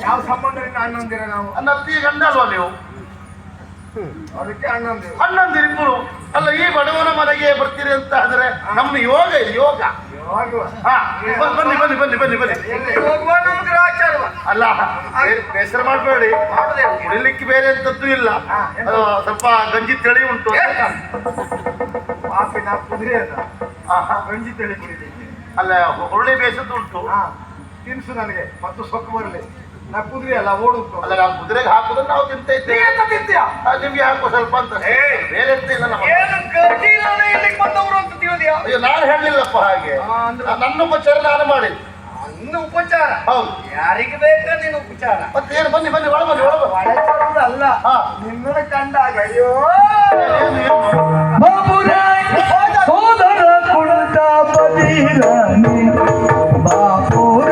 ಯಾವ ಸಂಬಂಧದಿಂದ ಅಣ್ಣಂದಿರ ನಾವು? ನನ್ನ ಅತ್ತಿಗೆ ಗಂಡ ಅಲ್ವಾ ನೀವು? ಅದಕ್ಕೆ ಅಣ್ಣಂದಿರು. ಅಣ್ಣಂದಿರಿಬ್ಬರು ಅಲ್ಲ. ಈ ಬಡವನ ಮನೆಗೆ ಬರ್ತೀರಿ ಅಂತ ಆದ್ರೆ ನಮ್ಮ ಯೋಗ ಇದು, ಯೋಗ. ಬನ್ನಿ ಬನ್ನಿ ಬನ್ನಿ ಬನ್ನಿ ಬನ್ನಿ. ಅಲ್ಲ ಬೇಸರ ಮಾಡಬೇಡಿ, ಕುಡಿಲಿಕ್ಕೆ ಬೇರೆ ಅಂತದ್ದು ಇಲ್ಲ. ಸ್ವಲ್ಪ ಗಂಜಿ ತಳಿ ಉಂಟು. ಪಾಪಿ ನಾ ಕುದುರೆ ಅಲ್ಲ, ಗಂಜಿ ತಳಿ ಕುಡಿಲಿಕ್ಕೆ. ಅಲ್ಲ ಒಳ್ಳೆ ಬೇಸದ್ದು ಉಂಟು, ತಿನ್ಸು ನನಗೆ ಮತ್ತು ಸೊಕ್ಕು ಬರಲಿ. ನಾ ಕುದುರೆ ಅಲ್ಲ, ಓಡುಂಟು. ಅಲ್ಲ ನಾವು ಕುದುರೆಗೆ ಹಾಕುದನ್ನು ನಾವು ತಿಂತ ಇದ್ದೇವೆ. ನಿಮ್ಗೆ ಹಾಕುವ ಸ್ವಲ್ಪ ಅಂತ, ಬೇರೆ ಎಂತ ಇಲ್ಲ. ಅಯ್ಯೋ ನಾನು ಹೇಳಲಿಲ್ಲಪ್ಪ ಹಾಗೆ. ನನ್ನ ಉಪಚಾರ ನಾನು ಮಾಡಿದ್ದು. ನಿನ್ನ ಉಪಚಾರ? ಹೌದು. ಯಾರಿಗೆ ಬೇಕ ನಿನ್ನ ಉಪಚಾರ? ಮತ್ತೆ ಏನು? ಬನ್ನಿ ಬನ್ನಿ, ಒಳ ಬನ್ನಿ, ಒಳ ಬನ್ನಿ. ಅಲ್ಲ, ನಿನ್ನನ್ನು ಕಂಡಾಗ ಅಯ್ಯೋ ಸೋದರ ಕುಂಟ ಬದಿರನೆ ಬಾಪುರ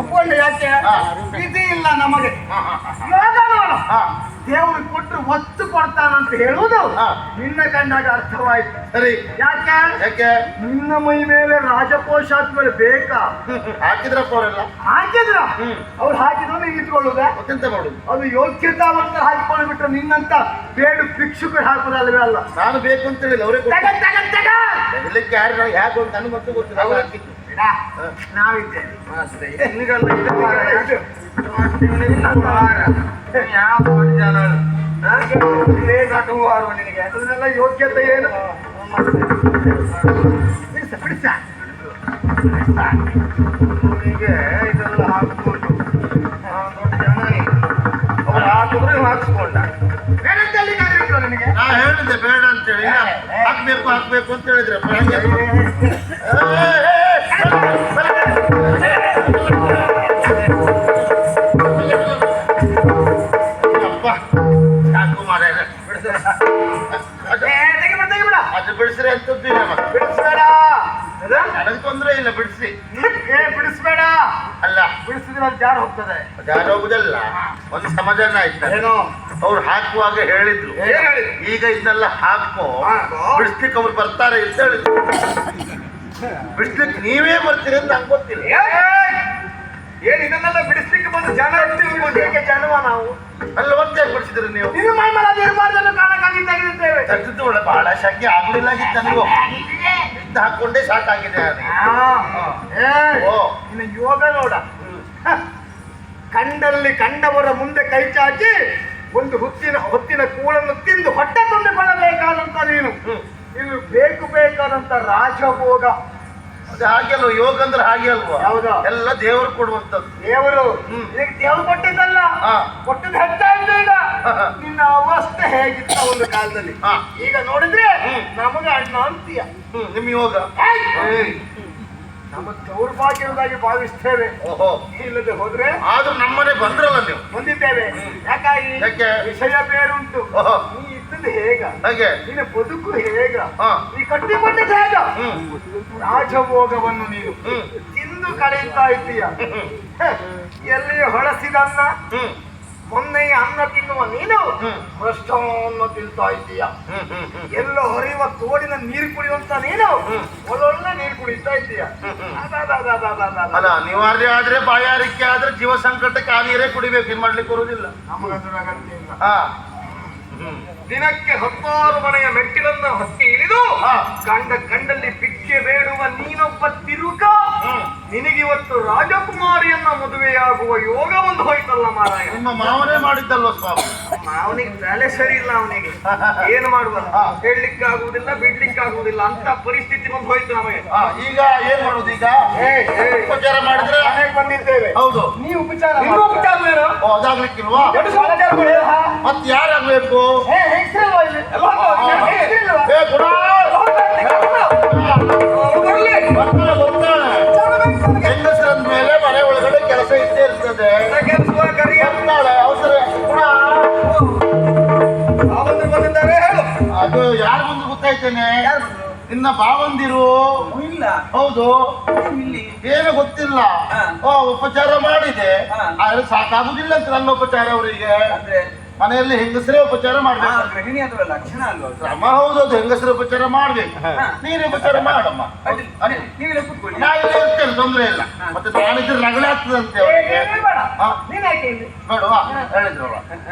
ಒಪ್ಕೊಂಡ್ರೆ ಯಾಕೆ? ವಿಧಿ ಇಲ್ಲ ನಮಗೆ. ದೇವರು ಕೊಟ್ಟರು ಒತ್ತು ಕೊಡ್ತಾನಂತ ಹೇಳುವುದು ನಿನ್ನ ಕಂಡಾಗ ಅರ್ಥವಾಯ್ತು. ಸರಿ, ಯಾಕೆ? ಯಾಕೆ? ನಿನ್ನ ಮೈ ಮೇಲೆ ರಾಜಕೋಶಾತ್ಮಗಳು ಬೇಕಾ? ಹಾಕಿದ್ರಪ್ಪ ಅವರೆಲ್ಲ. ಹಾಕಿದ್ರ? ಅವ್ರು ಹಾಕಿದ್ರು ನೀವು ಇಟ್ಕೊಳ್ಳುದ? ಮತ್ತೆಂತ ಮಾಡುದು? ಅದು ಯೋಗ್ಯತಾವಂತ ಹಾಕಿಕೊಂಡು ಬಿಟ್ರೆ ನಿನ್ನಂತ ಬೇಡು ಭಿಕ್ಷುಕರು ಹಾಕುದಲ್ವೇ ಅಲ್ಲ. ನಾನು ಬೇಕು ಅಂತ ಹೇಳಿಲ್ಲ, ಅವರೇ ಹೇಳಲಿಕ್ಕೆ ಯಾರು ಹೇಗೆ ಅಂತ ನನಗೆ ಮತ್ತೆ ಗೊತ್ತಿಲ್ಲ. ನಾವಿದ್ದೇನೆ ನಿನಗೆ ಅದನ್ನೆಲ್ಲ ಯೋಗ್ಯತೆ ಏನು? ಬಿಡಿಸ ಇದೆಲ್ಲ ಹಾಕಿಕೊಂಡು ಹೇಳಿದೆ ಬೇಡ ಅಂತೇಳಿ ಹಾಕ್ಬೇಕು ಹಾಕ್ಬೇಕು ಅಂತ ಹೇಳಿದ್ರೆ ಅಪ್ಪ ಸಾಕು ಮಾರ ಅದು ಬಿಡಿಸ್ರೆ ಅಂತದ್ದು ಬಿಡಿಸ್ಬೇಡ, ನನಗೆ ತೊಂದ್ರೆ ಇಲ್ಲ ಬಿಡಿಸಿ. ಬಿಡಿಸ್ಬೇಡ. ಅಲ್ಲ ಬಿಡಿಸಿದ್ರೆ ಅಲ್ಲಿ ಜಾರು ಹೋಗ್ತದೆ. ಜಾರು ಹೋಗುದಲ್ಲ, ಒಂದು ಸಮಾಧಾನ ಆಯ್ತು. ಏನೋ ಅವ್ರು ಹಾಕುವಾಗ ಹೇಳಿದ್ರು, ಈಗ ಇದನ್ನೆಲ್ಲ ಹಾಕೋ ಬಿಡಿಸ್ಲಿಕ್ಕೆ ಅವ್ರು ಬರ್ತಾರೆ ಅಂತ ಹೇಳಿದ್ರು. ಬಿಡಿಸ್ಲಿಕ್ಕೆ ನೀವೇ ಬರ್ತೀರಿ ಅಂತ ನಂಗೆ ಗೊತ್ತಿಲ್ಲ. ಏನ್ ಇದನ್ನೆಲ್ಲ ಬಿಡಿಸ್ಲಿಕ್ಕೆ ಬಂದು ಜನ ಹೇಗೆ ಜನ್ಮ ನಾವು ಅಲ್ಲ ಮತ್ತೆ ಬಿಡಿಸಿದ್ರಿ ನೀವು? ನೀವು ಮೈಮೇಲೆ ನಿರ್ಮಾಣದಲ್ಲೂ ಕಾಣಕ್ಕಾಗಿ ತೆಗೆದಿದ್ದೇವೆ. ತೆಗೆದು ಒಳ್ಳೆ ಬಹಳ ಶಕ್ತಿ ಆಗ್ಲಿಲ್ಲ ಆಗಿತ್ತು ನನಗೂ. ಇದ್ದು ಹಾಕೊಂಡೇ ಸಾಕಾಗಿದೆ. ಇನ್ನು ಯೋಗ ನೋಡ, ಕಂಡಲ್ಲಿ ಕಂಡವರ ಮುಂದೆ ಕೈ ಚಾಚಿ ಒಂದು ಹೊತ್ತಿನ ಕೂಳನ್ನು ತಿಂದು ಹೊಟ್ಟೆ ತುಂಬಿಕೊಳ್ಳಬೇಕಾದಂತ ನೀನು ಇನ್ನು ಬೇಕಾದಂತ ರಾಜಭೋಗ. ಅದು ಹಾಗೆ ಅಲ್ವ, ಯೋಗ ಅಂದ್ರೆ ಹಾಗೆ ಅಲ್ವಾ? ಹೌದು, ಎಲ್ಲ ದೇವರು ಕೊಡುವಂತದ್ದು. ದೇವರು ದೇವರು ಕೊಟ್ಟಿದ್ದಲ್ಲ, ಕೊಟ್ಟದ್ದು ಹೆಚ್ಚಾಯ್ತು. ಈಗ ನಿನ್ನ ಅವಸ್ಥೆ ಹೇಗಿತ್ತ ಒಂದು ಕಾಲದಲ್ಲಿ, ಈಗ ನೋಡಿದ್ರೆ ನಮಗೆ ಅಣ್ಣ ಅಂತೀಯ. ನಿಮ್ ಯೋಗ ನಮ್ಮ ದೌರ್ಭಾಗ್ಯವಾಗಿ ಭಾವಿಸ್ತೇವೆ. ಓಹೋ, ಇಲ್ಲದೆ ಹೋದ್ರೆ ಆದ್ರೂ ನಮ್ಮನೆ ಬಂದ್ರಲ್ಲ ನೀವು. ಬಂದಿದ್ದೇವೆ. ಯಾಕಾಗಿ? ವಿಷಯ ಬೇರುಂಟು. ನೀ ಇದ್ದದ್ದು ಹೇಗ, ಹಾಗೆ ನಿನ್ನ ಬದುಕು ಹೇಗ, ನೀ ಕಟ್ಟಿಕೊಂಡಿದ್ದು ಹೇಗ, ರಾಜಭೋಗವನ್ನು ನೀನು ತಿಂದು ಕಳೆಯುತ್ತಾ ಇದ್ದೀಯ. ಎಲ್ಲಿ ಹೊಳಸಿದನ್ನ ಮೊನ್ನೆ ಅನ್ನ ತಿನ್ನುವ ನೀನು ಭ್ರಷ್ಟವನ್ನು ತಿಂತಾ ಇದ್ದೀಯ. ಎಲ್ಲೋ ಹೊರೆಯುವ ತೋಡಿನ ನೀರು ಕುಡಿಯುವಂತ ನೀನು ಒಳ್ಳೊಳ್ಳೆ ನೀರು ಕುಡಿತಾ ಇದ್ದೀಯ. ಅಲ್ಲ, ಅನಿವಾರ್ಯ ಆದ್ರೆ ಬಾಯಾರಿಕೆ ಆದ್ರೆ ಜೀವ ಸಂಕಟಕ್ಕೆ ಆ ನೀರೇ ಕುಡಿಬೇಕು. ಇನ್ ಮಾಡ್ಲಿಕ್ಕೆ ಬರುವುದಿಲ್ಲ. ನಮಗಂದ್ರೆ ಅಗತ್ಯ ಇಲ್ಲ. ದಿನಕ್ಕೆ 16 ಮನೆಯ ಮೆಟ್ಟಿಲನ್ನು ಹತ್ತಿ ಇಳಿದು ಕಂಡಲ್ಲಿ ಭಿಕ್ಷೆ ಬೇಡುವ ನೀನೊಬ್ಬ ತಿರುಗ ನಿನಗಿವತ್ತು ರಾಜಕುಮಾರಿಯನ್ನ ಮದುವೆಯಾಗುವ ಯೋಗ ಒಂದು ಹೋಯ್ತಲ್ಲ ಮಾರಾಯ. ನಿಮ್ಮ ಮಾವನೇ ಮಾಡಿದ್ದಲ್ವ ಸ್ವಾಮಿ? ಅವನಿಗೆ ತಲೆ ಸರಿ ಇಲ್ಲ. ಅವನಿಗೆ ಏನು ಮಾಡುವ ಹೇಳಲಿಕ್ಕಾಗುವುದಿಲ್ಲ, ಬಿಡ್ಲಿಕ್ಕಾಗುವುದಿಲ್ಲ ಅಂತ ಪರಿಸ್ಥಿತಿ ಬಂದು ಹೋಯ್ತು ನಮಗೆ. ಈಗ ಏನ್ ಮಾಡುದು? ಈಗ ಉಪಚಾರ ಮಾಡಿದ್ರೆ ಬಂದಿದ್ದೇವೆ. ಹೌದು, ನೀವು ಉಪಚಾರ ಅದಾಗ್ಲಿಕ್ಕಿಲ್ವಾ? ಮತ್ತೆ ಯಾರಾಗ್ಬೇಕು? ಹೆಂಗಸರ ಮೇಲೆ ಮನೆ ಒಳಗಡೆ ಕೆಲಸ ಇದ್ದೇ ಇರ್ತದೆ. ಅವಸರ ಅದು ಯಾರ ಮುಂದೆ ಗೊತ್ತಾಯ್ತೇನೆ? ನಿನ್ನ ಭಾವಂದಿರು. ಇಲ್ಲ, ಹೌದು, ಏನು ಗೊತ್ತಿಲ್ಲ. ಉಪಚಾರ ಮಾಡಿದೆ, ಆದ್ರೆ ಸಾಕಾಗುದಿಲ್ಲ ಅಂತ ನನ್ನ ಉಪಚಾರ ಅವರಿಗೆ. ಮನೆಯಲ್ಲಿ ಹೆಂಗಸರೇ ಉಪಚಾರ ಮಾಡ್ಬೇಕು. ಗೃಹಿಣಿ ಅಥವಾ ಲಕ್ಷಣ ಅಲ್ವಾ? ಕ್ರಮ ಹೌದು, ಅದು ಹೆಂಗಸರ ಉಪಚಾರ ಮಾಡ್ಬೇಕು. ನೀನೇ ಉಪಚಾರ ಮಾಡಮ್ಮ. ನೀವೇ ಕೂತ್ಕೊಳ್ಳಿ, ನಾ ಇಲ್ಲಿ ಇರ್ತೇನೆ, ತೊಂದ್ರೆ ಇಲ್ಲ. ಮತ್ತೆ ನಾನಿದ್ರೆ ರಗಳೆ ಆಗ್ತದಂತೆ ಅವರಿಗೆ. ಬೇಡವಾ? ಹೇಳಿದ್ರು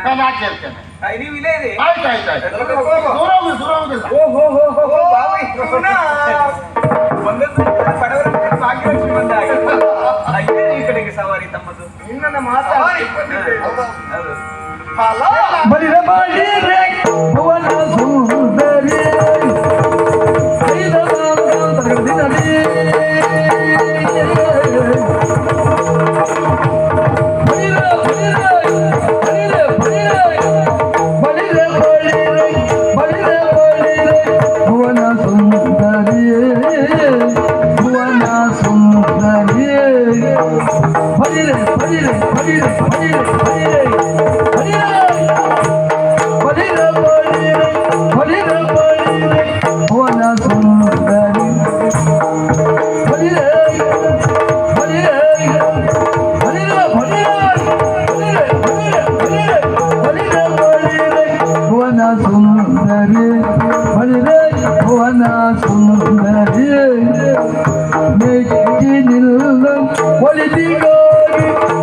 ನಾನು ಆಚೆ ಇರ್ತೇನೆ. ನೀವು ಇಲ್ಲೇ ಇದೆ. ಆಯ್ತು ಆಯ್ತು ಆಯ್ತು, ದೂರ ಹೋಗುದಿಲ್ಲ. ಬಡವರ ಭಾಗ್ಯಲಕ್ಷ್ಮಿ ಬಂದ ಹಾಗೆ ಈ ಕಡೆಗೆ ಸವಾರಿ ತಮ್ಮದು. ನಿನ್ನ ಮಾತಾಡಿ ಬಲಿರ ಬಾಳಿರೆ ಭುವನ ಸುಂದರಿ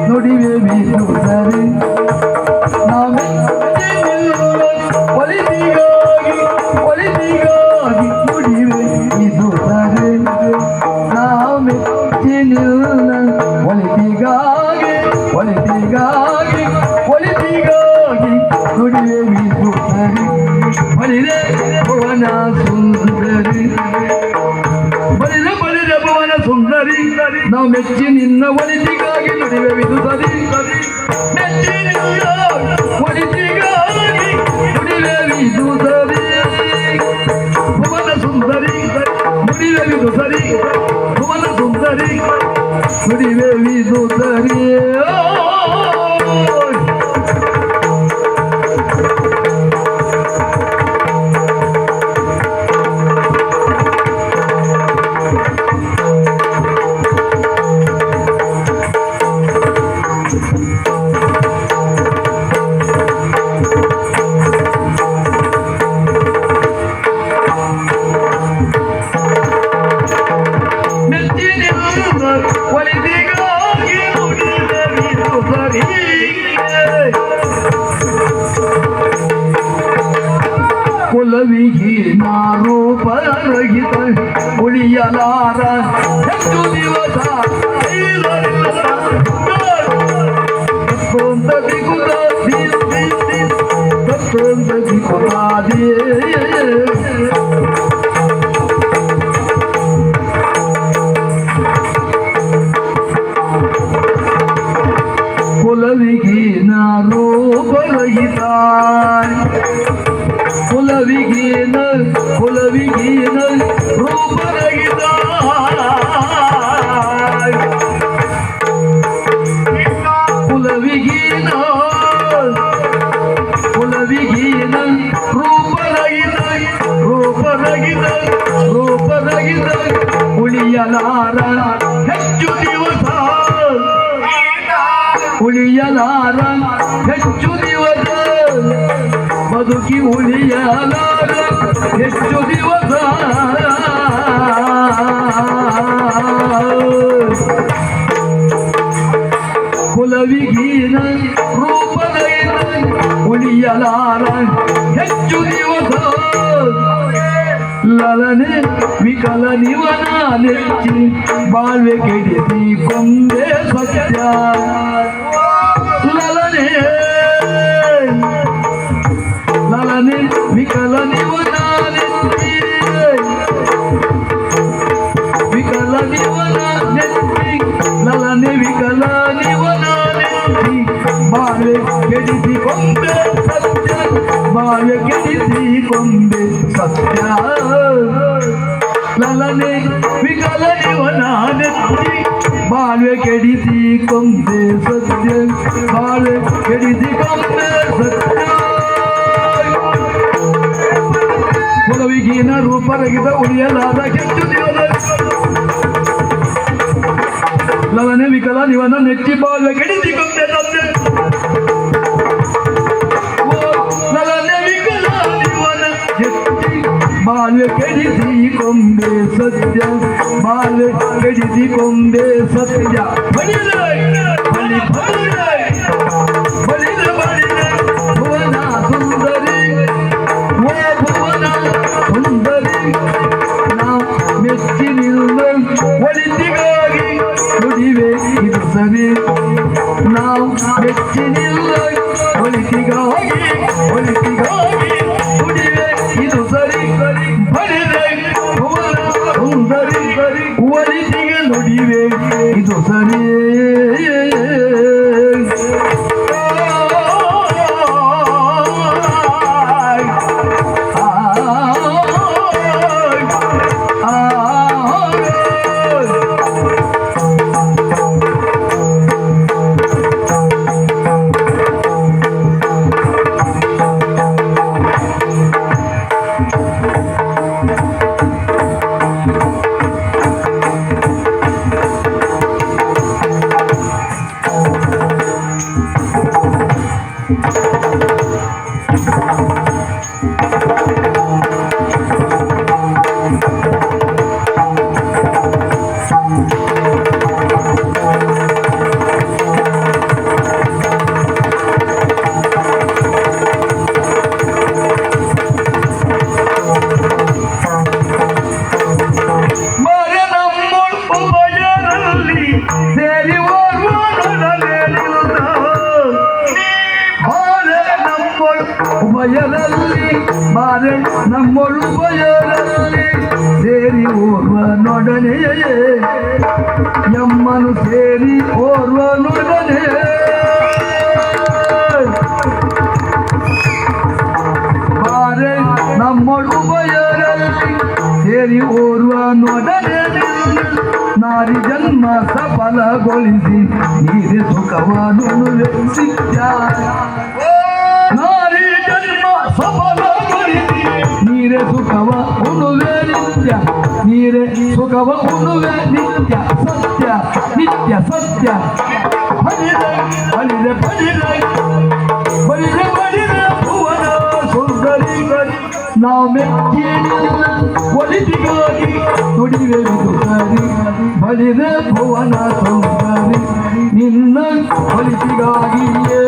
ನುಡಿವೆ ಬೀಸುತ್ತದೆ ಒಲಿದಿಗಾಗಿ ನುಡಿವೆ ಬೀಸುತ್ತದೆ ನಾವು ಮೆಚ್ಚಿನಿಲ್ಲ ಒಲಿದಿಗಾಗಿ ನುಡಿವೆ ಬೀಸುತ್ತದೆ ಬಲಿರೆ ಭುವನ ಸುಂದರಿ ಬಲಿರೆ ಭುವನ ಸುಂದರಿ ನಾವು ಮೆಚ್ಚಿ ನಿನ್ನ ಒಲಿದಿಗಾಗಿ ನುಡಿವೆ ಬೀಸುತ್ತದೆ ಮೆಚ್ಚಿ ನಿನ್ನ ಒಲಿದಿಗಾಗಿ ನುಡಿವೆ ಬೀಸುತ್ತದೆ ನುಡಿವೆ ವಿದುತ್ತರಿಯೇ ಕುಲವಿಗಿ ನಾರೂಪರಹಿತ ಉಳಿಯಲಾರ ಹೆಚ್ಚು ದಿವಸ ತತ್ತೊಂದ ಬಿಗುದ ತತ್ತೊಂದ ಬಿಗುದಾದೇ ಕುಲವಿಗಿ ನಾರೂಪರಹಿತ ಕುಲವಿಗೀನ ರೂಪರಹಿತ ಕುಲವಿಗೀನ ರೂಪರಹಿತ ಉಳಿಯಲಾರ ಹೆಚ್ಚು ದಿವಸ ಹೆಚ್ಚು ದಿವಸ ಬದುಕಿ ಉಳಿಯಲಾರ ಹೆಚ್ಚು ದಿವಸ ಕುಲವಿಗೀನ ರೂಪದೈನ ಉಳಿಯಲಾರ ಹೆಚ್ಚು ದಿವಸ ಲಲನೆ ವಿಕಲ ನಿವನ ನೆಚ್ಚಿ ಬಾಳ್ವೆ ಕೆಡಿಸಿ ಕೊಂದೆ ಸತ್ಯ ಲಲನೆ ವಿಕಲ ನಿವನ ನೆಚ್ಚಿ ಲಲನೆ ವಿಕಲ ನಿವನ ನೆಚ್ಚಿ ಬಾಳ್ವೆ ಕೆಡಿಸಿ ಕೊಂದೆ ಸತ್ಯ ಬಾಳ್ವೆ ಕೆಡಿಸಿ ಕೊಂದೆ ಸತ್ಯ ಲಲನೆ ವಿಕಲ ನಿವನ ನೆಚ್ಚಿ ಬಾಳ್ವೆ ಕೆಡಿಸಿ ಕೊಂದೆ ಸತ್ಯ ಬಾಳ್ವೆ ಕೆಡಿಸಿ ಕೊಂದೆ ಸತ್ಯ ಕುಲವಿಗೀನ ರೂಪರಹಿತ ಉಳಿಯಲಾದ ಹೆಚ್ಚು ದಿವಸ ಲಲನೆ ವಿಕಲ ನಿವನ ನೆಚ್ಚಿ ಬಾಳ್ವೆ ಕೆಡಿಸಿ ಕೊಂದೆ ಸತ್ಯ ಲಲನೆ ವಿಕಲ ನಿವನ ನೆಚ್ಚಿ ಬಾಳ್ವೆ ಕೆಡಿಸಿ ಕೊಂದೆ ಸತ್ಯ ಬಾಳ್ವೆ ಕೆಡಿಸಿ ಕೊಂದೆ ಸತ್ಯ ಭುವನ ಸುಂದರಿ ಓ ಭುವನ ಸುಂದರಿ ನಾ ಮೆಚ್ಚಿ ನಿಲ್ಲ ಒಳಿತಿಗಾಗಿ ನುಡಿವೆ ಇದು ಸರಿ ನಾವು ಮೆಚ್ಚಿ ನಿಲ್ಲ ಒಳಿತಿಗಾಗಿ ನುಡಿವೆ ಇದು ಸರಿ ಬಳಿದೆ ಭುವನ ಸುಂದರಿ ಒಳಿತಿಗೆ ನುಡಿವೆ ಇದು ಸರಿ ಬಯಲಲ್ಲಿ ಬಾರೆ ನಮ್ಮೊಳು ಬಯಲಲ್ಲಿ ಸೇರಿ ಓರ್ವ ನೊಡನೆಯೇ ಎಮ್ಮನು ಸೇರಿ ಓರ್ವ ನೊಡನೆ ಬಾರೆ ನಮ್ಮೊಳು ಬಯಲಲ್ಲಿ ಸೇರಿ ಓರ್ವ ನೊಡನೆ ನಾ ನಾರಿ ಜನ್ಮ ಸಫಲಗೊಳಿಸಿ ನೀರೆ ಸುಖವಾನುವೆ ನಿತ್ಯ ನಾರಿ ಜನ್ಮ ಸಫಲಗೊಳಿಸಿ ನೀರೆ ಸುಖವ ಉಣುವೆ ನಿತ್ಯ ನೀರೆ ಸುಖವ ಉಣುವೆ ನಿತ್ಯ ಸತ್ಯ ನಿತ್ಯ ಸತ್ಯ ಬಲಿರೆ ಬಲಿರೆ ಬಲಿರೆ ಬಲಿರೆ ಬಲಿರೆ ಭುವನ ಸುಂದರಿ ಗರಿ ನಾವು ಮೆಚ್ಚಿನಿಲ್ಲ ಒಲಿದಿಗಾಗಿ ತುಡಿವೆ ಸರಿ ಬಲಿರೆ ಭುವನ ಸುಂದರಿ ನಿನ್ನ ಒಲಿದಿಗಾಗಿಯೇ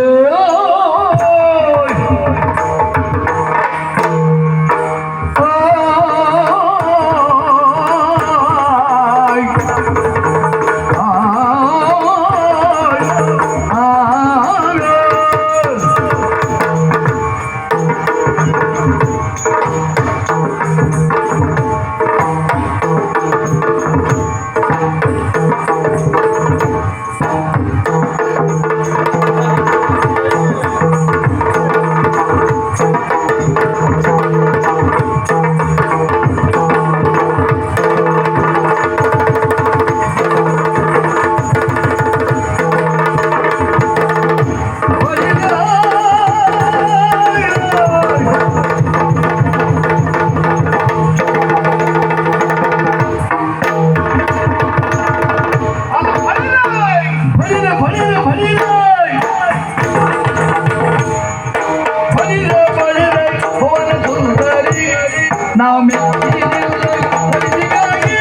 ನಾವು ಮೆಚ್ಚಿನಿಲ್ಲ ಒಲಿದಿಗಾಗಿ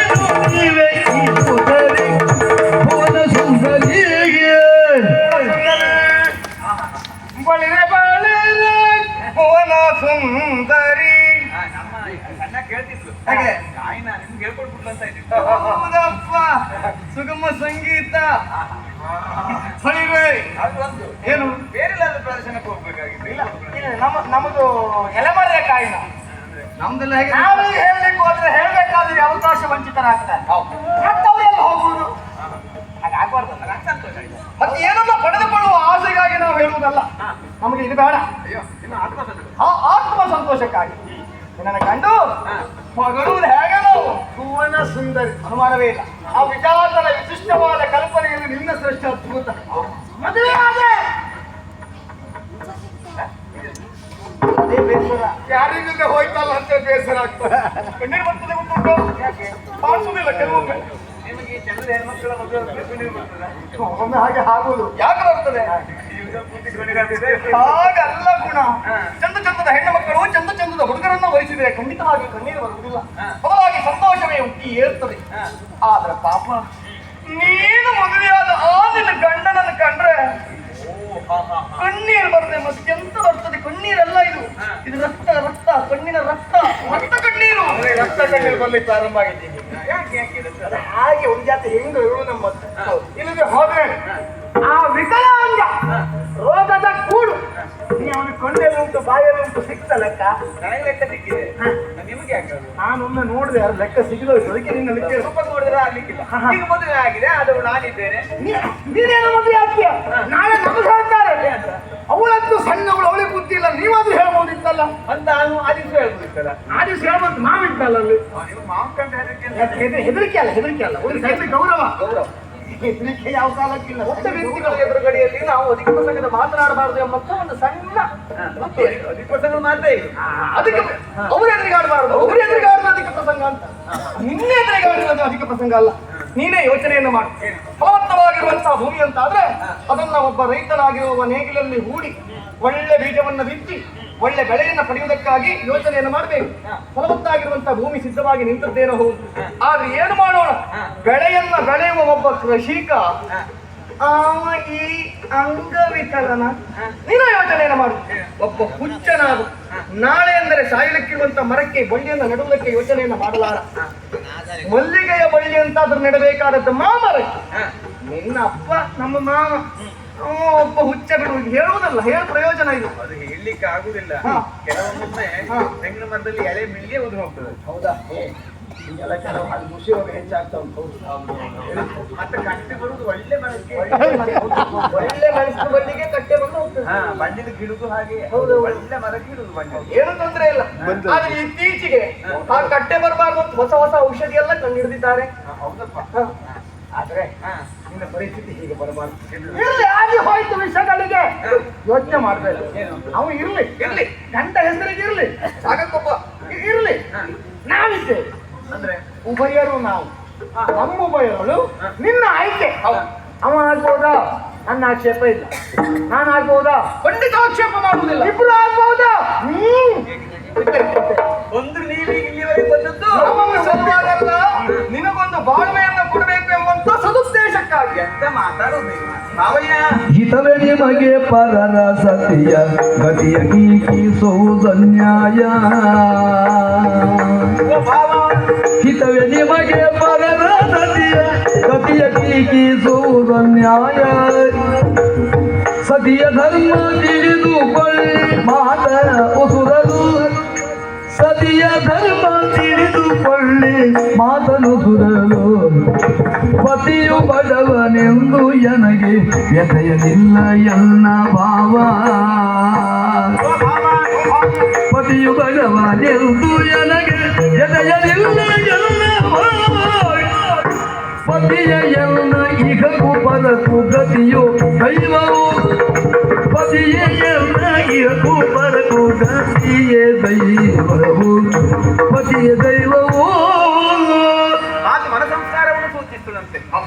ನೀವೇ ಈ ಸುಂದರಿ ಭುವನ ಸುಂದರಿಗೆ ಬಳಿರೆ ಬಳಿರೆ ಭುವನ ಸುಂದರಿ ಹಾಗೆ ಗಾಯನ ನಿಮ್ಗೆ ಹೇಳ್ಕೊಟ್ಬಿಟ್ಟು ಅಂತ ಇದ್ದೀನಿ. ಹೌದಪ್ಪ ಸುಗಮ ಸಂಗೀತ ಬಳಿರೆ ಅದೊಂದು ಏನು ಬೇರೆ ಎಲ್ಲಾದ್ರೂ ಪ್ರದರ್ಶನಕ್ಕೆ ಹೋಗ್ಬೇಕಾಗಿತ್ತು ಇಲ್ಲ ನಮ್ಮದು ಎಲೆಮರೆ ಕಾಯಿನ ನಮ್ದೆಲ್ಲ ಹೇಗೆ ನಾವು ಹೇಳಲಿಕ್ಕೆ ಹೋದ್ರೆ ಹೇಳ್ಬೇಕಾದ್ರೆ ಅವಕಾಶ ವಂಚಿತರಾಗ್ತಾರೆ ಮತ್ತವರೆಲ್ಲ ಹೋಗುವುದು ಹಾಗಾಗ್ಬಾರ್ದಲ್ಲ. ನಂಗೆ ಸಂತೋಷ ಆಯ್ತು. ಮತ್ತೆ ಏನನ್ನ ಪಡೆದುಕೊಳ್ಳುವ ಆಸೆಗಾಗಿ ನಾವು ಹೇಳುವುದಲ್ಲ. ನಮಗೆ ಇದು ಬೇಡ. ಅಯ್ಯೋ ಇನ್ನು ಆತ್ಮಸಂತೋಷ. ಆ ಆತ್ಮ ಸಂತೋಷಕ್ಕಾಗಿ ನನ್ನ ಗಂಡು ಮಗಳುವುದು ಹೇಗೆ ನಾವು ಭುವನ ಸುಂದರಿ ಅನುಮಾನವೇ ಇಲ್ಲ. ಆ ವಿಚಾರದ ವಿಶಿಷ್ಟವಾದ ಕಲ್ಪನೆಯಲ್ಲಿ ನಿನ್ನ ಶ್ರೇಷ್ಠ ಅದ್ಭುತ ಮದುವೆ ಆದೆ ಅದೇ ಬೇಸರ ಯಾರಿಗಿಂದ ಹೋಯ್ತಲ್ಲ ಅಂತ ಬೇಸರ ಆಗ್ತದೆ. ಕಣ್ಣೀರು ಬರ್ತದೆ ಗೊತ್ತುಂಟು ಯಾಕೆ ಕಾಣಿಸುವುದಿಲ್ಲ ಕೆಲವೊಮ್ಮೆ. ನಿಮಗೆ ಈ ಚಂದ್ರದ ಹೆಣ್ಮಕ್ಳ ಮದುವೆ ಕಣ್ಣೀರು ಬರ್ತದೆ. ಒಮ್ಮೆ ಹಾಗೆ ಆಗುವುದು ಯಾಕೆ ಬರ್ತದೆ ಹಾಗಲ್ಲ ಗುಣ. ಚಂದ ಚಂದದ ಹೆಣ್ಣು ಮಕ್ಕಳು ಚಂದ ಚಂದದ ಹುಡುಗರನ್ನ ವಹಿಸಿದರೆ ಖಂಡಿತವಾಗಿ ಕಣ್ಣೀರು ಬರುವುದಿಲ್ಲ. ಬದಲಾಗಿ ಸಂತೋಷವೇ ಉಕ್ಕಿ ಏರ್ತದೆ. ಆದ್ರೆ ಪಾಪ ನೀನು ಮದುವೆಯಾದ ಆ ನಿನ್ನ ಗಂಡನನ್ನು ಕಂಡ್ರೆ ಕಣ್ಣೀರು ಬರ್ತದೆ. ಮತ್ತೆ ಎಂತ ಬರ್ತದೆ ಕಣ್ಣೀರೆಲ್ಲ ಇದು ರಕ್ತ ರಕ್ತ ಕಣ್ಣಿನ ರಕ್ತ ರಕ್ತ ಕಣ್ಣೀರು ರಕ್ತ ಕಣ್ಣೀರು ಬರ್ಲಿಕ್ಕೆ ಪ್ರಾರಂಭ ಆಗಿದ್ದೀನಿ. ಹಾಗೆ ಒಂದು ಜಾತಿ ಹೆಂಗು ಇರು ನಮ್ಮತ್ತೆ. ಇಲ್ಲಿಗೆ ಹೋದ್ರೆ ಆ ವಿಕಲಾಂಗ ರೋಗದ ಕೂಡು ನೀ ಅವನ ಕೊಂಡೆಲ್ಲ ಉಂಟು ಬಾಯಲ್ಲಿ ಉಂಟು ಸಿಕ್ತ ಲೆಕ್ಕ ನನಗೆ ಲೆಕ್ಕ ಸಿಕ್ಕಿದೆ. ನಿಮ್ಗೆ ಯಾಕೆ ಅದು? ನಾನೊಮ್ಮೆ ನೋಡಿದೆ ಯಾರು ಲೆಕ್ಕ ಸಿಗದೋಯ್ತು. ಅದಕ್ಕೆ ನಿನ್ನ ಲೆಕ್ಕ ಸ್ವಲ್ಪ ನೋಡಿದ್ರೆ ಆಗ್ಲಿಕ್ಕಿಲ್ಲ. ಈಗ ಮದುವೆ ಆಗಿದೆ ಅದು ನಾನಿದ್ದೇನೆ. ನೀನೇನೋ ಮದುವೆ ಆಗ್ತೀಯ ನಾಳೆ ನಮಗೆ ಹೇಳ್ತಾರೆ. ಅವಳಂತೂ ಸಣ್ಣವಳು ಅವಳಿಗೆ ಬುದ್ಧಿ ಇಲ್ಲ. ನೀವಾದ್ರೂ ಹೇಳ್ಬೋದಿತ್ತಲ್ಲ ಅಂತ ನಾನು ಆ ದಿವಸ ಹೇಳ್ಬೋದಿತ್ತಲ್ಲ. ಆ ದಿವಸ ಹೇಳ್ಬೋದು. ನಾವಿದ್ದಲ್ಲ ಅಲ್ಲಿ ನೀವು ಮಾವು ಕಂಡು ಹೆದರಿಕೆ ಹೆದರಿಕೆ ಅಲ್ಲ ಒಂದು ಸೈಡ್ ಗೌರವ ಗೌರವ. ಹೆದರಿಕೆ ಯಾವ ಕಾಲಕ್ಕಿಲ್ಲ. ಮುಕ್ತ ವ್ಯಕ್ತಿಗಳ ಎದುರುಗಡೆಯಲ್ಲಿ ನಾವು ಅಧಿಕ ಪ್ರಸಂಗದ ಮಾತನಾಡಬಾರದು ಎಂಬ ಒಂದು ಸಣ್ಣ ಅಧಿಕ ಪ್ರಸಂಗ ಮಾತ್ರ ಇದೆ. ಅದಕ್ಕೆ ಅವ್ರ ಎದುರಿಗಾಡಬಾರದು. ಅವ್ರ ಎದುರಿಗಾಡುದು ಅಧಿಕ ಪ್ರಸಂಗ ಅಂತ. ನಿನ್ನೆ ಎದುರಿಗಾಡುವುದು ಅಧಿಕ ಪ್ರಸಂಗ ಅಲ್ಲ. ನೀನೇ ಯೋಚನೆಯನ್ನು ಮಾಡು. ಫಲವತ್ತವಾಗಿರುವಂತಹ ಭೂಮಿ ಅಂತ ಆದ್ರೆ ಅದನ್ನ ಒಬ್ಬ ರೈತನಾಗಿರುವ ನೇಗಿಲಲ್ಲಿ ಹೂಡಿ ಒಳ್ಳೆ ಬೀಜವನ್ನ ಬಿತ್ತಿ ಒಳ್ಳೆ ಬೆಳೆಯನ್ನ ಪಡೆಯುವುದಕ್ಕಾಗಿ ಯೋಚನೆಯನ್ನು ಮಾಡಬೇಕು. ಫಲವತ್ತಾಗಿರುವಂತಹ ಭೂಮಿ ಸಿದ್ಧವಾಗಿ ನಿಂತದ್ದೇನೋ ಹೌದು. ಆದ್ರೆ ಏನು ಮಾಡೋಣ, ಬೆಳೆಯನ್ನ ಬೆಳೆಯುವ ಒಬ್ಬ ಕೃಷಿಕ ಈ ಅಂಗವಿಕಲನ ನೀನು ಯೋಚನೆಯನ್ನು ಮಾಡು. ಒಬ್ಬ ಹುಚ್ಚನಾದ ನಾಳೆ ಅಂದರೆ ಸಾಯಲಿಕ್ಕಿರುವಂತ ಮರಕ್ಕೆ ಬಳ್ಳಿಯನ್ನು ನೆಡುವುದಕ್ಕೆ ಯೋಚನೆಯನ್ನು ಮಾಡಲಾರ. ಮಲ್ಲಿಗೆಯ ಬಳ್ಳಿ ಅಂತ ಅದ್ರ ನೆಡಬೇಕಾದದ್ದು ಮಾಮರ. ನಿನ್ನ ಅಪ್ಪ ನಮ್ಮ ಮಾಮ ಒಬ್ಬ ಹುಚ್ಚ ಬಿಡು. ಹೇಳುವುದಲ್ಲ, ಹೇಳ ಪ್ರಯೋಜನ ಇದು. ಅದು ಹೇಳಲಿಕ್ಕೆ ಆಗುದಿಲ್ಲ. ಕೆಲವೊಮ್ಮೆ ತೆಂಗಿನ ಮರದಲ್ಲಿ ಎಲೆ ಮಿಲ್ಗೆ ಉದು ಹೋಗ್ತದೆ. ಹೌದಾ? ಹಿಂಗೆಲ್ಲ ಕೆಲವು ಅದು ಖುಷಿ ಹೋಗಿ ಹೆಚ್ಚಾಗ್ತಾ ಉಂಟು. ಮತ್ತೆ ಕಟ್ಟೆ ಬರುವುದು ಒಳ್ಳೆ ಮರಕ್ಕೆ. ಒಳ್ಳೆ ಮೆಣಸಿನ ಬಳ್ಳಿಗೆ ಕಟ್ಟೆ ಬಂದು ಹೋಗ್ತದೆ. ಬಂಡಿದ ಗಿಡುದು ಹಾಗೆ ಹೌದು. ಒಳ್ಳೆ ಮರಕ್ಕೆ ಇಡುದು ಬಂಡಿ. ಏನು ತೊಂದರೆ ಇಲ್ಲ. ಆದ್ರೆ ಇತ್ತೀಚೆಗೆ ಆ ಕಟ್ಟೆ ಬರಬಾರ್ದು ಹೊಸ ಹೊಸ ಔಷಧಿ ಎಲ್ಲ ಕಂಡು ಹಿಡಿದಿದ್ದಾರೆ. ಹೌದಪ್ಪ. ಆದ್ರೆ ನಿನ್ನ ಪರಿಸ್ಥಿತಿ ಹೀಗೆ ಬರಬಾರ್ದು. ಇರ್ಲಿ, ಆಗಿ ಹೋಯ್ತು ವಿಷಯಗಳಿಗೆ ಯೋಚನೆ ಮಾಡ್ಬೇಕು. ಅವನು ಇರ್ಲಿ ಇರ್ಲಿ, ಗಂಡ ಹೆಸರಿಗೆ ಇರ್ಲಿ, ಸಾಗಕ್ಕೊಬ್ಬ ಇರ್ಲಿ, ನಾವಿದ್ದೇವೆ ಅಂದ್ರೆ ಉಭಯರು ನಾವು. ನಮ್ಮ ಉಭಯರು ನಿನ್ನ ಆಯ್ಕೆ. ಅವ ಆಗ್ಬೋದಾ? ನನ್ನ ಆಕ್ಷೇಪ ಇಲ್ಲ. ನಾನು ಆಗ್ಬೋದಾ? ಖಂಡಿತ ಆಕ್ಷೇಪ ಮಾಡುವುದಿಲ್ಲ. ಇಬ್ರು ಆಗ್ಬೋದಾ? ಒಂದು ನೀವು ಇಲ್ಲಿವರೆಗೆ ಬಂದದ್ದು ಸಲುವಾಗಲ್ಲ, ನಿನಗೊಂದು ಬಾಳ್ಮೆಯನ್ನು ಕೊಡಬೇಕು ಎಂಬಂತ ಸದುದ್ದೇಶಕ್ಕಾಗಿ. ಎಂತ ಮಾತಾಡೋದು ಮಾವಯ್ಯ? ಹಿತವೇ ನಿಮಗೆ ಪರರ ಸತಿಯ ಗತಿಯ ಟೀಕಿಸುವುದನ್ಯಾಯ. ಹಿತವೇ ನಿಮಗೆ ಪರರ ಸತಿಯ ಗತಿಯ ಟೀಕಿಸುವುದನ್ಯಾಯ. ಸತಿಯ ಧರ್ಮ ತಿಳಿದುಕೊಳ್ಳಿ ಮಾತ ಉಸುರರು. ಸತಿಯ ಧರ್ಮ ತಿಳಿದುಕೊಳ್ಳಿ ಮಾತನು ಸುರಲು. ಪತಿಯು ಬಡವನೆಂದು ಎನಗೆ ವ್ಯಥೆಯಲಿಲ್ಲ ಎನ್ನ ಭಾವ. ಪತಿಯು ಬಡವನೆಂದು ಎನಗೆ ವ್ಯಥೆಯಲಿಲ್ಲ ಎನ್ನ ಭಾವ. ಪತಿಯ ಎನ್ನ ಇಹಕು ಪರಕು ಗತಿಯು ದೈವವು. ಪತಿಯ ಎನ್ನ ಇಹಕು ಪರಕು ಗತಿಯೇ ದೈವವು. ಪತಿಯ ದೈವವು. ಮಾತು ಮನ ಸಂಸ್ಕಾರವನ್ನು ಸೂಚಿಸುವಂತೆ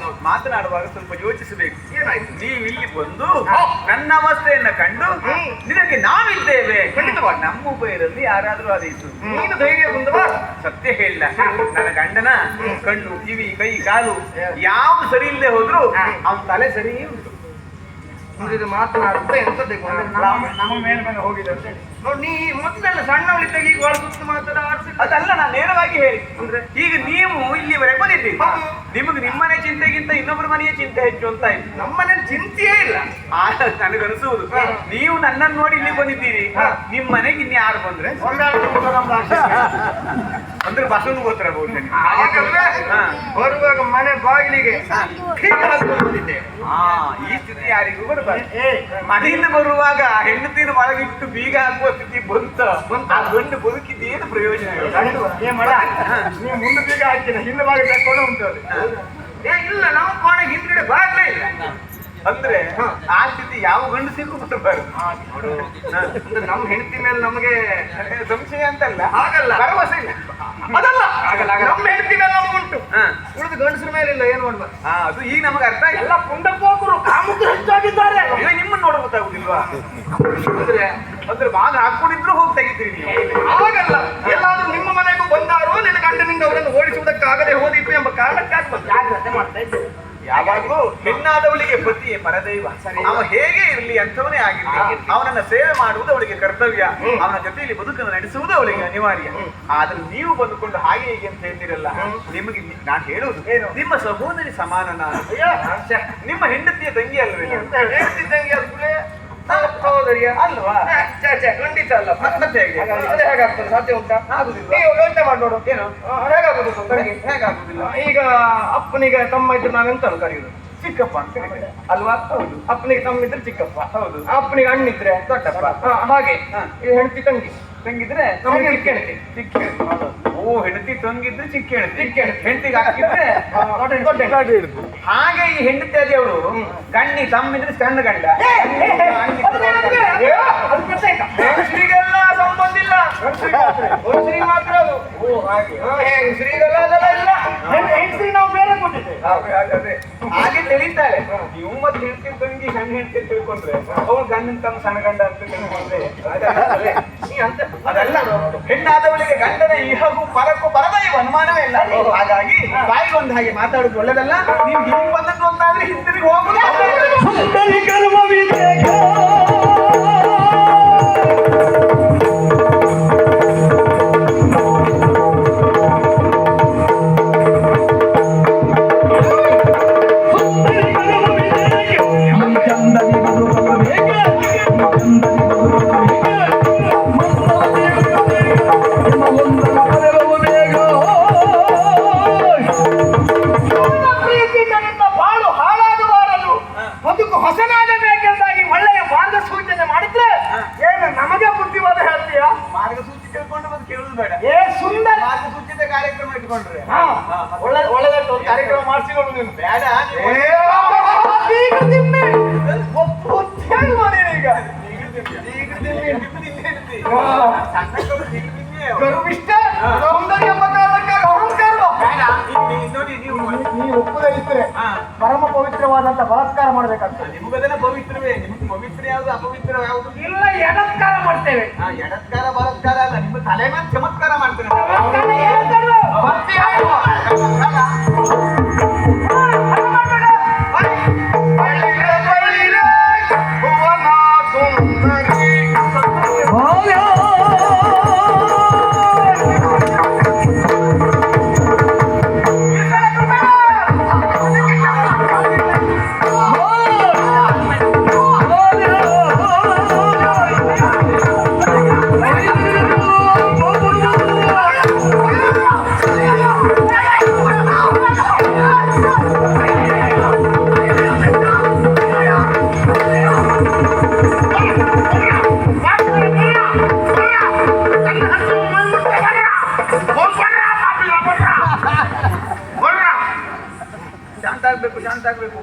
ಮಾತನಾಡುವಾಗ ಸ್ವಲ್ಪ ಯೋಚಿಸಬೇಕು. ಏನಾಯ್ತು? ನೀವು ಇಲ್ಲಿ ಬಂದು ನನ್ನ ಅವಸ್ಥೆಯನ್ನ ಕಂಡು ನಿನಗೆ ನಾವಿದ್ದೇವೆ ಖಂಡಿತವಾಗಿ ನಮ್ಮ ಉಭಯರಲ್ಲಿ ಯಾರಾದ್ರೂ ಆದೀತು. ನೀನು ಧೈರ್ಯ ಬಂದವ ಸತ್ಯ ಹೇಳಿಲ್ಲ. ನನ್ನ ಗಂಡನ ಕಣ್ಣು ಕಿವಿ ಕೈ ಕಾಲು ಯಾವ್ದು ಸರಿ ಇಲ್ಲದೆ ಹೋದ್ರು ಅವನ ತಲೆ ಸರಿ ಉಂಟು. ಇದು ಮಾತನಾಡುತ್ತೆ ಎಂತದ್ದು ನಮ್ಮ ಮೇಲೆ ಮೇಲೆ ಹೋಗಿದೆ ಅಂತ ಹೇಳಿ ನೋಡಿ. ನೀ ಮೊದಲೆಲ್ಲ ಸಣ್ಣವಳಿದ್ದಾಗ ಈಗ ಒಳ ಸುತ್ತು ಮಾತಾಡ ಅದಲ್ಲ, ನಾನು ನೇರವಾಗಿ ಹೇಳಿ ಅಂದ್ರೆ ಈಗ ನೀವು ಇಲ್ಲಿವರೆಗೆ ಬಂದಿದ್ದೀರಿ. ನಿಮಗೆ ನಿಮ್ಮನೆ ಚಿಂತೆಗಿಂತ ಇನ್ನೊಬ್ಬರ ಮನೆಯ ಚಿಂತೆ ಹೆಚ್ಚು ಅಂತ ಇತ್ತು. ನಮ್ಮನೆ ಚಿಂತೆಯೇ ಇಲ್ಲ. ನನಗನಿಸುವುದು ನೀವು ನನ್ನನ್ನು ನೋಡಿ ಇಲ್ಲಿ ಬಂದಿದ್ದೀರಿ. ನಿಮ್ಮ ಮನೆಗೆ ಇನ್ಯಾರು ಬಂದ್ರೆ ಅಂದ್ರೆ ಬಸವನ ಗೋತ್ರ ಬರುವಾಗ ಮನೆ ಬಾಗಿಲಿಗೆ ಈ ಸ್ಥಿತಿ ಯಾರಿಗೂ ಬರಬಾರ್ದು. ಮನೆಯಿಂದ ಬರುವಾಗ ಹೆಂಡತಿನ ಒಳಗಿಟ್ಟು ಬೀಗ ಹಾಕುವ ಸ್ಥಿತಿ ಬಂತ ಆ ಗಂಡು ಬದುಕಿದ್ದೇನು ಪ್ರಯೋಜನ? ನೀವು ಮುಂದೆ ಬೀಗ ಹಾಕಿನ ಹಿಂದೆ ಬಾಗಿಲು ತಕ್ಕೊಂಡು ಉಂಟು. ಇಲ್ಲ, ನಮ್ಮ ಕೋಣೆಗೆ ಹಿಂದ್ಗಡೆ ಬಾಗ್ಲೇ ಇಲ್ಲ. ಅಂದ್ರೆ ಆ ಸ್ಥಿತಿ ಯಾವ ಗಂಡಸಿಗೂ ಬರಬಾರ್ದು. ನಮ್ಮ ಹೆಂಡತಿ ಮೇಲೆ ನಮಗೆ ಸಂಶಯ ಅಂತಲ್ಲ, ಆಗಲ್ಲ, ಭರವಸೆ ಇಲ್ಲ. ಅದಲ್ಲ ಆಗಲ್ಲ. ನಮ್ಮ ಹೆಂಡತಿ ಮೇಲೆ ನಮಗುಂಟು, ಉಳಿದ ಗಂಡಸರ ಮೇಲೆ ಇಲ್ಲ. ಏನು ಮಾಡ್ಬಾರ್ದು. ಅದು ಈಗ ನಮಗೆ ಅರ್ಥ ಇಲ್ಲ. ಎಲ್ಲ ಪುಂಡಪೋಕರು ಕಾಮುಕರು ಹೆಚ್ಚಾಗಿದ್ದಾರೆ. ನಿಮ್ಮನ್ನ ನೋಡ ಗೊತ್ತಾಗುದಿಲ್ವಾ? ಅಂದ್ರೆ ಬಾಗ ಹಾಕೊಂಡಿದ್ರು ಹೋಗಿ ತೆಗಿತೀರಿ ನೀವು. ಆಗಲ್ಲ, ಎಲ್ಲಾದ್ರೂ ನಿಮ್ಮ ಮನೆಗೂ ಬಂದಾರು ನಿನ್ನ ಗಂಡನಿಂದ ಅವರನ್ನು ಓಡಿಸುವುದಕ್ಕಾಗದೆ ಹೋದಿತ್ತು ಎಂಬ ಕಾರಣಕ್ಕಾಗಿ ಜಾಗ್ರತೆ ಮಾಡ್ತಾ ಇದ್ದೇವೆ. ಯಾವಾಗಲೂ ಹೆಣ್ಣಾದವಳಿಗೆ ಪತಿಯೇ ಪರದೈವ. ಅವ ಹೇಗೆ ಇರಲಿ ಅಂಥವನೇ ಆಗಿರ್ಲಿ, ಅವನನ್ನ ಸೇವೆ ಮಾಡುವುದು ಅವಳಿಗೆ ಕರ್ತವ್ಯ. ಅವನ ಜೊತೆಯಲ್ಲಿ ಬದುಕನ್ನು ನಡೆಸುವುದು ಅವಳಿಗೆ ಅನಿವಾರ್ಯ. ಆದ್ರೆ ನೀವು ಬಂದುಕೊಂಡು ಹಾಗೆ ಹೀಗೆ ಅಂತ ಹೇಳ್ತಿರಲ್ಲ, ನಿಮಗೆ ನಾನು ಹೇಳುವುದು ನಿಮ್ಮ ಸಹೋದರಿ ಸಮಾನ ನಾನು. ನಿಮ್ಮ ಹೆಂಡತಿಯ ತಂಗಿ ಅಲ್ವೇ? ಹೆಂಡತಿ ತಂಗಿ ಅಲ್ವೇ? ಸಹೋದರಿಯ ಅಲ್ವಾ? ಖಂಡಿತ ಅಲ್ಲ. ಮತ್ತೆ ಹೇಗೆ? ಅದೇ ಹೇಗಾಗ್ತದೆ? ಸಾಧ್ಯ ಉಂಟಾ? ಆಗುದಿಲ್ಲ. ನೀವು ಯೋಚನೆ ಮಾಡಿ ನೋಡು. ಏನು ಹೇಗಾಗುದು? ಹೇಗಾಗುದಿಲ್ಲ? ಈಗ ಅಪ್ಪನಿಗೆ ತಮ್ಮ ಇದ್ರು ನಾವೆಂತ ಕರೆಯುದು? ಚಿಕ್ಕಪ್ಪ ಅಂತ ಕರೀತಾರೆ. ಅಲ್ವಾ? ಹೌದು. ಅಪ್ಪನಿಗೆ ತಮ್ಮ ಇದ್ರೆ ಚಿಕ್ಕಪ್ಪ. ಹೌದು. ಅಪ್ಪನಿಗೆ ಅಣ್ಣಿದ್ರೆ ದೊಡ್ಡಪ್ಪ. ಹಾಗೆ ಈ ಹೆಂಡತಿ ತಂಗಿ ತಂಗಿದ್ರೆ ನಮಗೆ ಚಿಕ್ಕ ಹೆಂಡತಿ. ಚಿಕ್ಕ ಹೆಂಡತಿ. ಓ, ಹೆಂಡತಿ ತಂಗಿದ್ರೆ ಚಿಕ್ಕ ಹೆಂಡತಿ. ಹೆಂಡತಿಗೆ ಹಾಕಿದ್ರೆ ಹಾಗೆ ಈ ಹೆಂಡತಿ ಅದೇವಳು ಗಂಡಿ ತಮ್ಮಿದ್ರೆ ಸಣ್ಣ ಗಂಡ. ಹೆಂಗಸ್ರಿಗೆಲ್ಲ ಸಂಬಂಧ ಇಲ್ಲ, ಗಂಡಸ್ರಿಗೆ ಮಾತ್ರ ಅದು. ಓ ಹಾಗೆ. ಹೆಂಗಸ್ರಿಗೆಲ್ಲ ಅದೆಲ್ಲ ಇಲ್ಲ. ಹೆಂಗಸ್ರಿಗೆ ನಾವು ಬೇರೆ ಕೊಟ್ಟಿದ್ದೇವೆ. ಹಾಗೆ ತಿಳಿತಾರೆ. ನೀವು ಮತ್ತೆ ಹೆಂಡತಿ ತಂಗಿ ಸಣ್ಣ ಹೆಂಡತಿ ಅಂತ ತಿಳ್ಕೊಂಡ್ರೆ ಅವ್ರು ಗಂಡನ ತಮ್ಮ ಸಣ್ಣ ಗಂಡ ಅಂತ ತಿಳ್ಕೊಂಡ್ರೆ ಅದಲ್ಲ. ಹೆಣ್ಣಾದವಳಿಗೆ ಗಂಡನ ಇಹಗೂ ಪರಕ್ಕೂ ಬರದ ಇವ ಅನುಮಾನವೇ ಇಲ್ಲ. ಹಾಗಾಗಿ ಬಾಯಿಗೆ ಒಂದು ಹಾಗೆ ಮಾತಾಡುದು ಒಳ್ಳೆದಲ್ಲ. ನೀವು ಹೀಗೆ ಬಂದದ್ದು ಅಂತಾದ್ರೆ ಹಿಂದಿರುಗಿ ಹೋಗುದು. ಪ್ರೀತಿಯಿಂದ ಬಾಳು ಹಾಳಾಗಬಾರದು, ಬದುಕು ಹೊಸನಾದ ಗರ್ವಿಷ್ಠ ಸೌಂದರ್ಯ ಬದಲಾವಣೆಗಾಗಿ ಅಹಂಕಾರ ನೋಡಿ ನೀವು ನೀವು ಒಪ್ಪುದೇ ಇದ್ರೆ ಹಾ. ಪರಮ ಪವಿತ್ರವಾದಂತ ಬಲಾತ್ಕಾರ ಮಾಡ್ಬೇಕಂತ ನಿಮಗದೆಲ್ಲ ಪವಿತ್ರವೇ. ನಿಮ್ಗೆ ಪವಿತ್ರ ಯಾವುದು ಅಪವಿತ್ರ ಯಾವುದು? ಇಲ್ಲ ಎಡತ್ಕಾರ ಮಾಡ್ತೇವೆ ಎಡತ್ಕಾರ ಬಲತ್ಕಾರ ಅಲ್ಲ, ನಿಮ್ಮ ತಲೆ ಮೇಲೆ ಚಮತ್ಕಾರ ಮಾಡ್ತೇನೆ. ಭಕ್ತಿ ಆಯ್ತು. ಭುವನ ಸುಂದರಿ ಭಾಗ್ಯ ಶಾಂತ ಆಗ್ಬೇಕು, ಶಾಂತ ಆಗ್ಬೇಕು.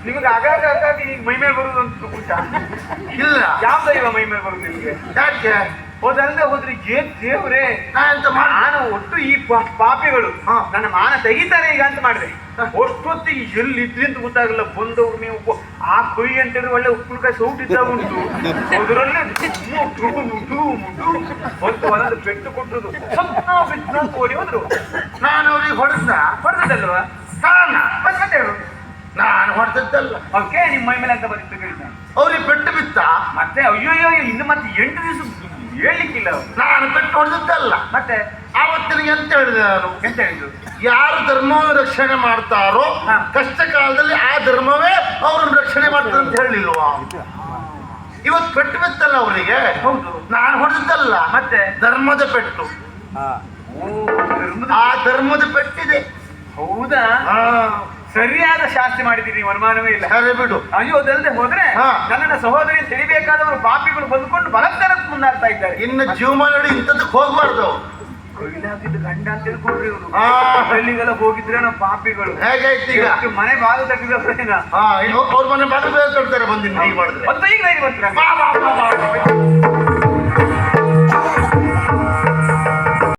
ನಿಮಗೆ ಆಗಾಗ ಈಗ ಮೈ ಮೇಲೆ ಬರುದು ಅಂತ ಕೂಟ ಇಲ್ಲ ಯಾವ ದೈವ ಮೈ ಮೇಲೆ ಬರುದು ನಿಮ್ಗೆ? ಯಾಕೆ ಹೋದಲ್ದೆ ಹೋದ್ರೆ ಏನ್ ದೇವ್ರೆ, ನಾ ಎಂತ ಮಾಡಿ ನಾನು ಒಟ್ಟು ಈ ಪಾಪಿಗಳು ಹಾ. ನನ್ನ ಮಾನ ತೆಗಿತಾರೆ ಈಗ ಅಂತ ಮಾಡಿದೆ. ಅಷ್ಟೊತ್ತಿಗೆ ಎಲ್ಲಿ ಇದ್ರಿ ಅಂತ ಗೊತ್ತಾಗಲ್ಲ. ಬಂದವ್ರು ನೀವು ಆ ಕೊಯ್ ಅಂತ ಹೇಳಿದ್ರೆ ಒಳ್ಳೆ ಉಪ್ಪಿನಕಾಯಿ ಸೌಟಿದ್ದಾಗ ಉಂಟು, ಅದರಲ್ಲೇ ಮುಟ್ಟು ಮುಟ್ಟು ಮುಟ್ಟು ಒಂದು ಒಂದೊಂದು ಪೆಟ್ಟು ಕೊಟ್ಟರು. ಬಿಟ್ಟು ಓಡಿ ಹೋದ್ರು. ನಾನು ಅವ್ರಿಗೆ ಹೊಡೆದ ಹೊಡೆದಲ್ವಾ? ಮತ್ತೆ ಹೇಳು, ನಾನು ಹೊಡೆದದ್ದಲ್ಲ ಓಕೆ ನಿಮ್ಮ ಮೈ ಮೇಲೆ ಅಂತ ಬಂದಿತ್ತು ಕೇಳಿದ. ಅವ್ರಿಗೆ ಪೆಟ್ಟು ಬಿತ್ತ ಮತ್ತೆ ಅಯ್ಯೋ ಇನ್ನು ಮತ್ತೆ 8 ದಿವಸ ಹೇಳ್ಲಿಕ್ಕಿಲ್ಲ ಅವ್ರು. ನಾನು ಪೆಟ್ಟು ಹೊಡೆದದ್ದಲ್ಲ. ಮತ್ತೆ ಆವತ್ತಿನಿಗೆ ಎಂತ ಹೇಳಿದೆ ನಾನು, ಎಂತ ಹೇಳಿದ್ರು? ಯಾರು ಧರ್ಮವನ್ನು ರಕ್ಷಣೆ ಮಾಡ್ತಾರೋ ಹಾ. ಕಷ್ಟ ಕಾಲದಲ್ಲಿ ಆ ಧರ್ಮವೇ ಅವ್ರನ್ನ ರಕ್ಷಣೆ ಮಾಡ್ತದೆ ಅಂತ ಹೇಳಿಲ್ವಾ? ಇವತ್ತು ಪೆಟ್ಟು ಬಿತ್ತಲ್ಲ ಅವರಿಗೆ, ಹೌದು. ನಾನು ಹೊಡೆದದ್ದಲ್ಲ, ಮತ್ತೆ ಧರ್ಮದ ಪೆಟ್ಟು. ಓ, ಧರ್ಮದ- ಆ ಧರ್ಮದ ಪೆಟ್ಟಿದೆ. ಹೌದಾ? ಹಾ, ಸರಿಯಾದ ಶಾಸ್ತಿ ಮಾಡಿದ್ದೀರಿ, ನೀವು ಅನುಮಾನವೇ ಇಲ್ಲ. ಸರಿ ಬಿಡು. ಅಯ್ಯೋ ಅದಲ್ಲದೆ ಹೋದ್ರೆ ಹಾ. ನನ್ನನ್ನ ಸಹೋದರಿ ತಿಳಿಬೇಕಾದವರು ಪಾಪಿಗಳು ಬಂದುಕೊಂಡು ಬಲತ್ಕಾರಕ್ಕೆ ಮುಂದಾಗ್ತಾ ಇದ್ದಾರೆ. ಇನ್ನು ಜೀವಮಾನ ಇಂಥದ್ದಕ್ಕೆ ಹೋಗ್ಬಾರ್ದು. ಕೊಯ್ಲಾಗಿದ್ದ ಗಂಡ ಅಂತ ತಿಳ್ಕೊಂಡ್ರಿ ಇವರು. ಹಾ. ಅಲ್ಲಿಗೆಲ್ಲ ಹೋಗಿದ್ರೆ ನಾವು ಪಾಪಿಗಳು. ಹೇಗಾಯ್ತು ಈಗ? ಇವತ್ತು ಮನೆ ಬಾಗಿಲು ತೆಗೆದ ಹಾ, ಅವ್ರ ಮನೆ ಬಾಗಿಲು ಬೇರೆ ತೊಡ್ತಾರೆ ಬಂದಿನ ಹೀಗೆ ಮಾಡಿದ್ರೆ. ಮತ್ತೆ ಈಗ ನೈರಿ ಬರ್ತೀರ? ಬಾ, ಬಾ, ಬಾ, ಬಾ.